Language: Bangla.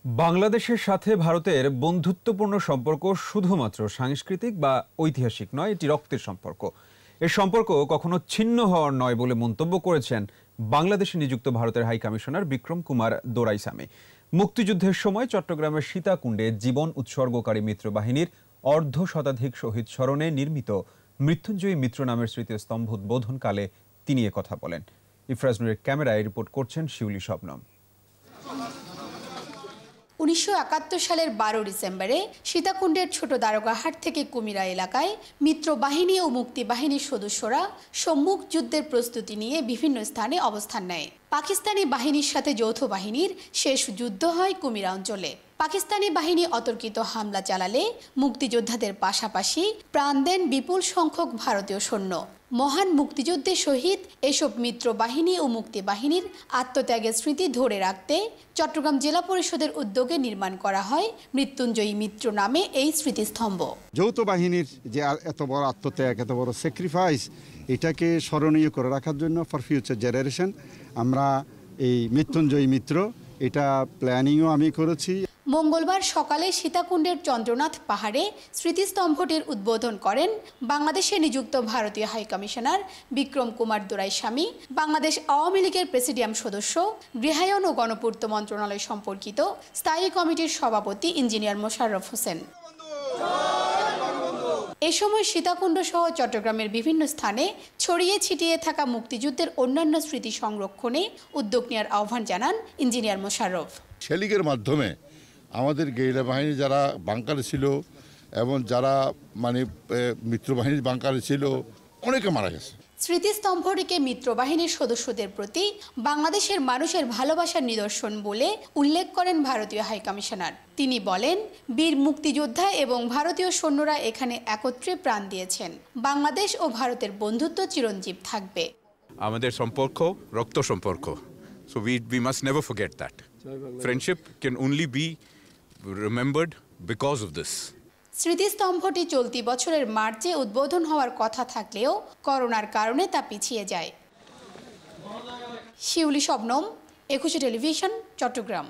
বাংলাদেশের সাথে ভারতের বন্ধুত্বপূর্ণ সম্পর্ক শুধুমাত্র সাংস্কৃতিক বা ঐতিহাসিক নয়, এটি রক্তের সম্পর্ক। এ সম্পর্ক কখনো ছিন্ন হওয়ার নয় বলে মন্তব্য করেছেন বাংলাদেশে নিযুক্ত ভারতের হাই কমিশনার বিক্রম কুমার দোরাইস্বামী। মুক্তিযুদ্ধের সময় চট্টগ্রামের সীতাকুণ্ডে জীবন উৎসর্গকারী মিত্রবাহিনীর অর্ধশতাধিক শহীদ স্মরণে নির্মিত মৃত্যুঞ্জয়ী মিত্র নামের স্মৃতিস্তম্ভ উদ্বোধনকালে তিনি কথা বলেন। ইফরাজ নূরের ক্যামেরায় রিপোর্ট করছেন শিউলি শবনম। 1971 সালের 12 ডিসেম্বরে সীতাকুণ্ডের ছোট দারোগাহাট থেকে কুমিরা এলাকায় মিত্র বাহিনী ও মুক্তি বাহিনীর সদস্যরা সম্মুখ যুদ্ধের প্রস্তুতি নিয়ে বিভিন্ন স্থানে অবস্থান নেয়। পাকিস্তানি বাহিনীর সাথে যৌথ বাহিনীর শেষ যুদ্ধ হয় কুমিরা অঞ্চলে। পাকিস্তানি বাহিনী অতর্কিত হামলা চালালে মুক্তিযোদ্ধাদের পাশাপাশি প্রাণ দেন বিপুল সংখ্যক ভারতীয় সৈন্য। মহান মুক্তিযুদ্ধে শহীদ এসব মিত্র বাহিনী ও মুক্তি বাহিনীর আত্মত্যাগের স্মৃতি ধরে রাখতে চট্টগ্রাম জেলা পরিষদের উদ্যোগে নির্মাণ করা হয় মৃত্যুঞ্জয়ী মিত্র নামে এই স্মৃতিস্তম্ভ। যৌথ বাহিনীর যে এত বড় আত্মত্যাগ, এত বড় স্যাক্রিফাইস, এটাকে স্মরণীয় করে রাখার জন্য ফর ফিউচার জেনারেশন আমরা এই মৃত্যুঞ্জয়ী মিত্র এটা প্ল্যানিংও আমি করেছি। মঙ্গলবার সকালে সীতাকুণ্ডের চন্দ্রনাথ পাহাড়ে স্মৃতিস্তম্ভটির উদ্বোধন করেন বাংলাদেশে নিযুক্ত ভারতীয় হাই কমিশনার বিক্রম কুমার দোরাইস্বামী, বাংলাদেশ আওয়ামী লীগের প্রেসিডিয়াম সদস্য, গৃহায়ন ও গণপূর্ত মন্ত্রণালয় সম্পর্কিত স্থায়ী কমিটির সভাপতি ইঞ্জিনিয়ার মোশাররফ হোসেন। এ সময় সীতাকুণ্ড সহ চট্টগ্রামের বিভিন্ন স্থানে ছড়িয়ে ছিটিয়ে থাকা মুক্তিযুদ্ধের অন্যান্য স্মৃতি সংরক্ষণে উদ্যোগ নেওয়ার আহ্বান জানান ইঞ্জিনিয়ার মোশাররফ। শেলিংয়ের মাধ্যমে আমাদের গেরিলা বাহিনী যারা বাংকারে ছিল এবং যারা মিত্রবাহিনীর বাংকারে ছিল, অনেকে মারা গেছে। স্মৃতিস্তম্ভটিকে মিত্রবাহিনীর সদস্যদের প্রতি বাংলাদেশের মানুষের ভালোবাসার নিদর্শন বলে উল্লেখ করেন ভারতীয় হাই কমিশনার। তিনি বলেন, বীর মুক্তিযোদ্ধা এবং ভারতীয় সৈন্যরা এখানে একত্রে প্রাণ দিয়েছেন। বাংলাদেশ ও ভারতের বন্ধুত্ব চিরঞ্জীব থাকবে। আমাদের সম্পর্ক রক্ত সম্পর্ক। So we must never forget that. Friendship can only be remembered because of this. স্মৃতিস্তম্ভটি চলতি বছরের মার্চে উদ্বোধন হওয়ার কথা থাকলেও করোনার কারণে তা পিছিয়ে যায়। শিউলি শবনম, 21 টেলিভিশন, চট্টগ্রাম।